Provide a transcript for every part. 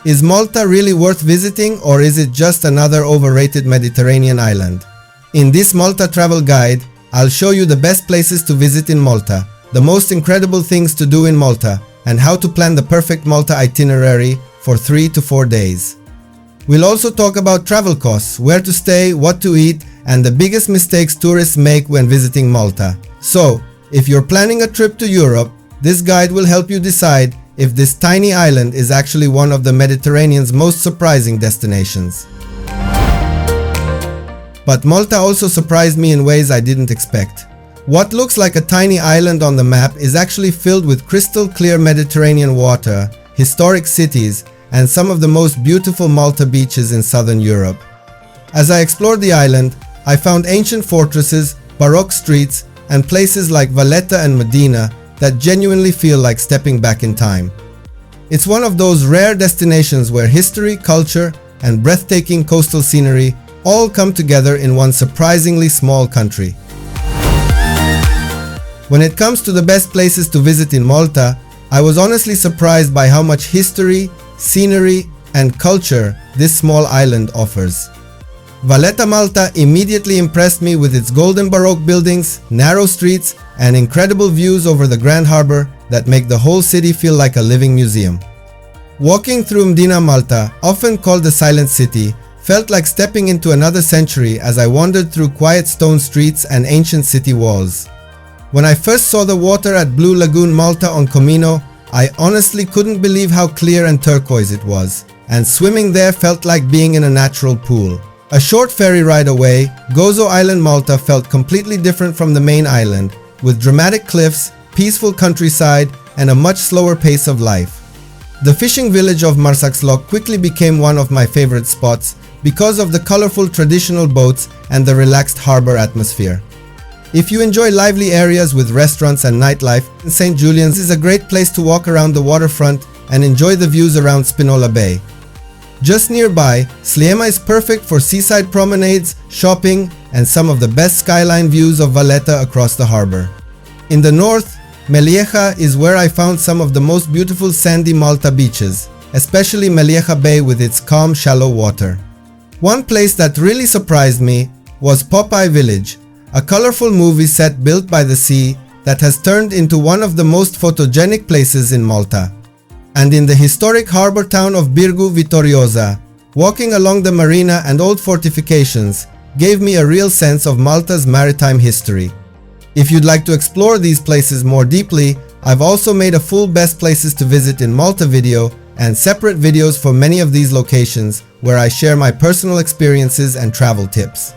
Is Malta really worth visiting, or is it just another overrated Mediterranean island? In this Malta travel guide, I'll show you the best places to visit in Malta, the most incredible things to do in Malta, and how to plan the perfect Malta itinerary for 3 to 4 days. We'll also talk about travel costs, where to stay, what to eat, and the biggest mistakes tourists make when visiting Malta. So, if you're planning a trip to Europe, this guide will help you decide if this tiny island is actually one of the Mediterranean's most surprising destinations. But Malta also surprised me in ways I didn't expect. What looks like a tiny island on the map is actually filled with crystal clear Mediterranean water, historic cities, and some of the most beautiful Malta beaches in southern Europe. As I explored the island, I found ancient fortresses, baroque streets, and places like Valletta and Mdina that genuinely feel like stepping back in time. It's one of those rare destinations where history, culture, and breathtaking coastal scenery all come together in one surprisingly small country. When it comes to the best places to visit in Malta, I was honestly surprised by how much history, scenery, and culture this small island offers. Valletta, Malta immediately impressed me with its golden baroque buildings, narrow streets, and incredible views over the Grand Harbor that make the whole city feel like a living museum. Walking through Mdina, Malta, often called the Silent City, felt like stepping into another century as I wandered through quiet stone streets and ancient city walls. When I first saw the water at Blue Lagoon, Malta on Comino, I honestly couldn't believe how clear and turquoise it was, and swimming there felt like being in a natural pool. A short ferry ride away, Gozo Island, Malta felt completely different from the main island, with dramatic cliffs, peaceful countryside, and a much slower pace of life. The fishing village of Marsaxlokk quickly became one of my favorite spots because of the colorful traditional boats and the relaxed harbor atmosphere. If you enjoy lively areas with restaurants and nightlife, St. Julian's is a great place to walk around the waterfront and enjoy the views around Spinola Bay. Just nearby, Sliema is perfect for seaside promenades, shopping, and some of the best skyline views of Valletta across the harbor. In the north, Melieja is where I found some of the most beautiful sandy Malta beaches, especially Melieja Bay with its calm, shallow water. One place that really surprised me was Popeye Village, a colorful movie set built by the sea that has turned into one of the most photogenic places in Malta. And in the historic harbor town of Birgu Vittoriosa, walking along the marina and old fortifications gave me a real sense of Malta's maritime history. If you'd like to explore these places more deeply, I've also made a full best places to visit in Malta video and separate videos for many of these locations where I share my personal experiences and travel tips.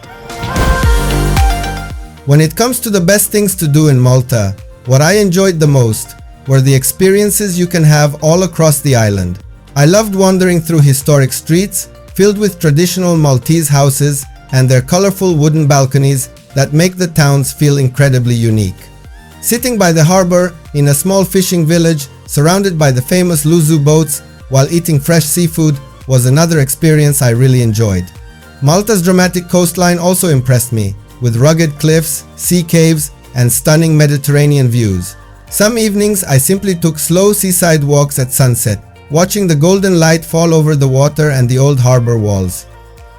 When it comes to the best things to do in Malta, what I enjoyed the most were the experiences you can have all across the island. I loved wandering through historic streets filled with traditional Maltese houses and their colorful wooden balconies that make the towns feel incredibly unique. Sitting by the harbor in a small fishing village surrounded by the famous Luzu boats while eating fresh seafood was another experience I really enjoyed. Malta's dramatic coastline also impressed me, with rugged cliffs, sea caves, and stunning Mediterranean views. Some evenings I simply took slow seaside walks at sunset, watching the golden light fall over the water and the old harbor walls.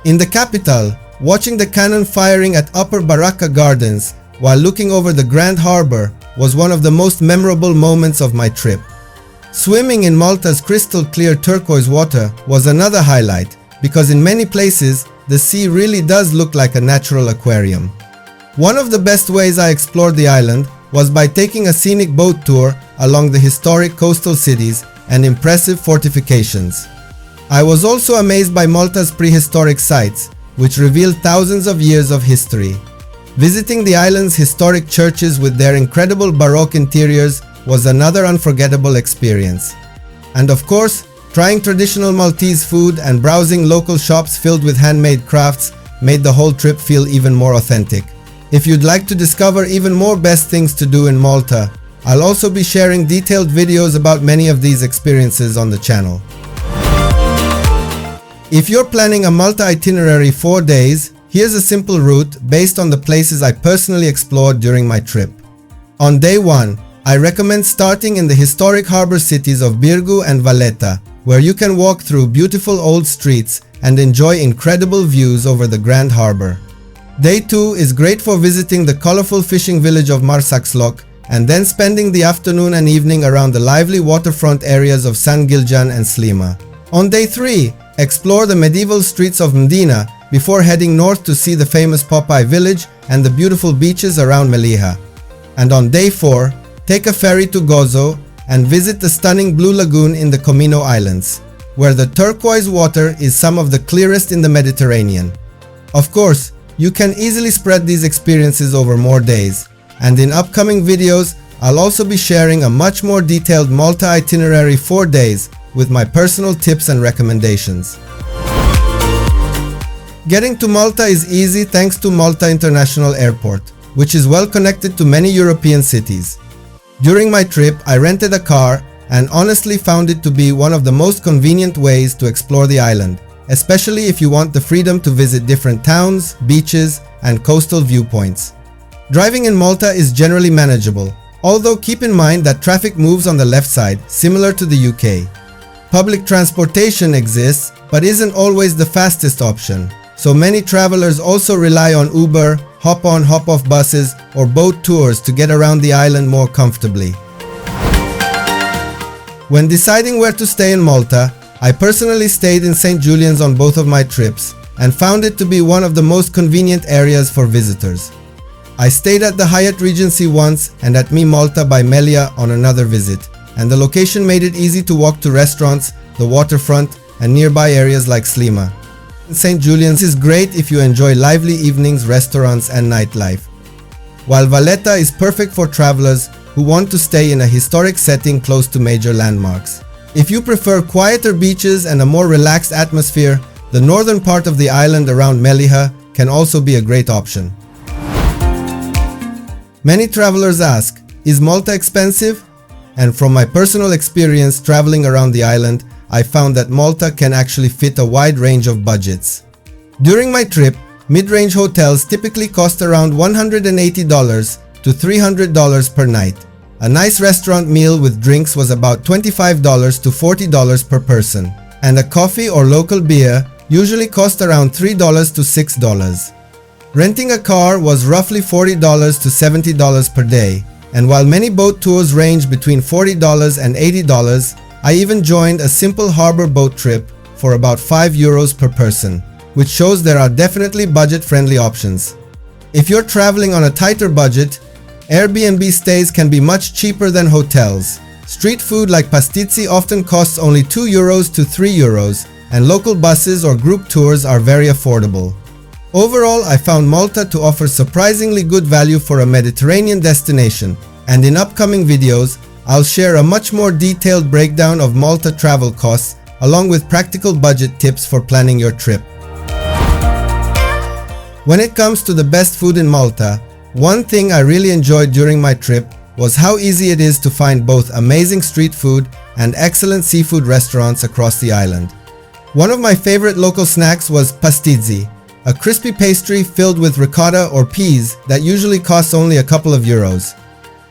In the capital, watching the cannon firing at Upper Baraka Gardens while looking over the Grand Harbor was one of the most memorable moments of my trip. Swimming in Malta's crystal clear turquoise water was another highlight because in many places the sea really does look like a natural aquarium. One of the best ways I explored the island was by taking a scenic boat tour along the historic coastal cities and impressive fortifications. I was also amazed by Malta's prehistoric sites, which reveal thousands of years of history. Visiting the island's historic churches with their incredible Baroque interiors was another unforgettable experience. And of course, trying traditional Maltese food and browsing local shops filled with handmade crafts made the whole trip feel even more authentic. If you'd like to discover even more best things to do in Malta, I'll also be sharing detailed videos about many of these experiences on the channel. If you're planning a Malta itinerary 4 days, here's a simple route based on the places I personally explored during my trip. On day 1, I recommend starting in the historic harbor cities of Birgu and Valletta, where you can walk through beautiful old streets and enjoy incredible views over the Grand Harbor. Day 2 is great for visiting the colorful fishing village of Marsaxlokk and then spending the afternoon and evening around the lively waterfront areas of San Giljan and Slima. On Day 3, explore the medieval streets of Mdina before heading north to see the famous Popeye village and the beautiful beaches around Melilla. And on Day 4, take a ferry to Gozo and visit the stunning Blue Lagoon in the Comino Islands, where the turquoise water is some of the clearest in the Mediterranean. Of course, you can easily spread these experiences over more days, and in upcoming videos, I'll also be sharing a much more detailed Malta itinerary 4 days with my personal tips and recommendations. Getting to Malta is easy thanks to Malta International Airport, which is well connected to many European cities. During my trip, I rented a car and honestly found it to be one of the most convenient ways to explore the island, especially if you want the freedom to visit different towns, beaches, and coastal viewpoints. Driving in Malta is generally manageable, although keep in mind that traffic moves on the left side, similar to the UK. Public transportation exists, but isn't always the fastest option, so many travelers also rely on Uber, hop-on, hop-off buses, or boat tours to get around the island more comfortably. When deciding where to stay in Malta, I personally stayed in St. Julian's on both of my trips and found it to be one of the most convenient areas for visitors. I stayed at the Hyatt Regency once and at Mi Malta by Melilla on another visit, and the location made it easy to walk to restaurants, the waterfront, and nearby areas like Slima. St. Julian's is great if you enjoy lively evenings, restaurants, and nightlife, while Valletta is perfect for travelers who want to stay in a historic setting close to major landmarks. If you prefer quieter beaches and a more relaxed atmosphere, the northern part of the island around Melilla can also be a great option. Many travelers ask, is Malta expensive? And from my personal experience traveling around the island, I found that Malta can actually fit a wide range of budgets. During my trip, mid-range hotels typically cost around $180 to $300 per night. A nice restaurant meal with drinks was about $25 to $40 per person, and a coffee or local beer usually cost around $3 to $6. Renting a car was roughly $40 to $70 per day, and while many boat tours range between $40 and $80, I even joined a simple harbor boat trip for about €5 per person, which shows there are definitely budget-friendly options. If you're traveling on a tighter budget, Airbnb stays can be much cheaper than hotels. Street food like pastizzi often costs only €2 to €3, and local buses or group tours are very affordable. Overall, I found Malta to offer surprisingly good value for a Mediterranean destination, and in upcoming videos, I'll share a much more detailed breakdown of Malta travel costs along with practical budget tips for planning your trip. When it comes to the best food in Malta, one thing I really enjoyed during my trip was how easy it is to find both amazing street food and excellent seafood restaurants across the island. One of my favorite local snacks was pastizzi, a crispy pastry filled with ricotta or peas that usually costs only a couple of euros.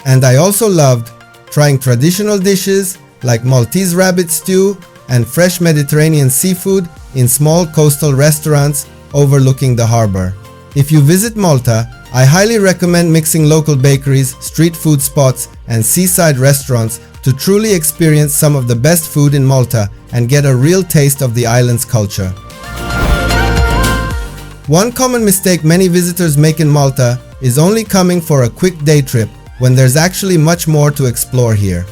And I also loved trying traditional dishes like Maltese rabbit stew and fresh Mediterranean seafood in small coastal restaurants overlooking the harbor. If you visit Malta, I highly recommend mixing local bakeries, street food spots, and seaside restaurants to truly experience some of the best food in Malta and get a real taste of the island's culture. One common mistake many visitors make in Malta is only coming for a quick day trip when there's actually much more to explore here.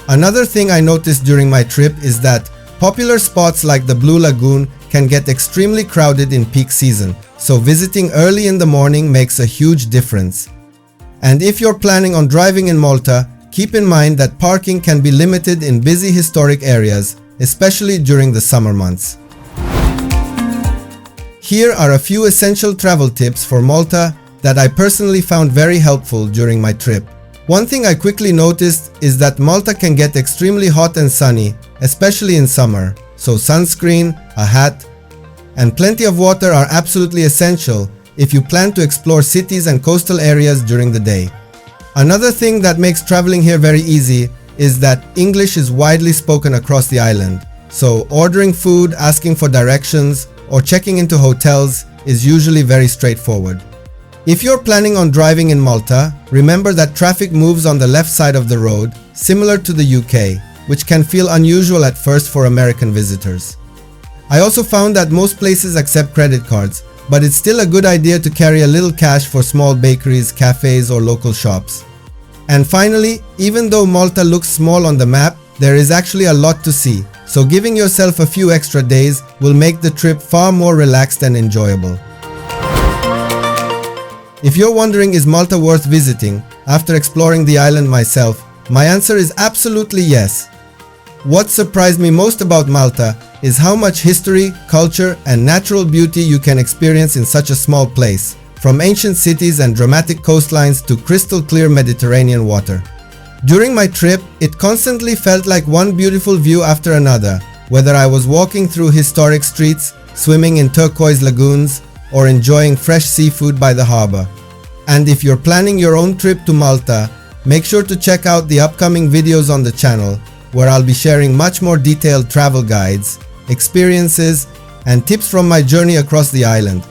Another thing I noticed during my trip is that popular spots like the Blue Lagoon can get extremely crowded in peak season, so visiting early in the morning makes a huge difference. And if you're planning on driving in Malta, keep in mind that parking can be limited in busy historic areas, especially during the summer months. Here are a few essential travel tips for Malta that I personally found very helpful during my trip. One thing I quickly noticed is that Malta can get extremely hot and sunny, especially in summer, so sunscreen, a hat, and plenty of water are absolutely essential if you plan to explore cities and coastal areas during the day. Another thing that makes traveling here very easy is that English is widely spoken across the island, so ordering food, asking for directions, or checking into hotels is usually very straightforward. If you're planning on driving in Malta, remember that traffic moves on the left side of the road, similar to the UK, which can feel unusual at first for American visitors. I also found that most places accept credit cards, but it's still a good idea to carry a little cash for small bakeries, cafes, or local shops. And finally, even though Malta looks small on the map, there is actually a lot to see, so giving yourself a few extra days will make the trip far more relaxed and enjoyable. If you're wondering, is Malta worth visiting after exploring the island myself, my answer is absolutely yes. What surprised me most about Malta is how much history, culture, and natural beauty you can experience in such a small place, from ancient cities and dramatic coastlines to crystal clear Mediterranean water. During my trip, it constantly felt like one beautiful view after another, whether I was walking through historic streets, swimming in turquoise lagoons, or enjoying fresh seafood by the harbor. And if you're planning your own trip to Malta, make sure to check out the upcoming videos on the channel, where I'll be sharing much more detailed travel guides, experiences, and tips from my journey across the island.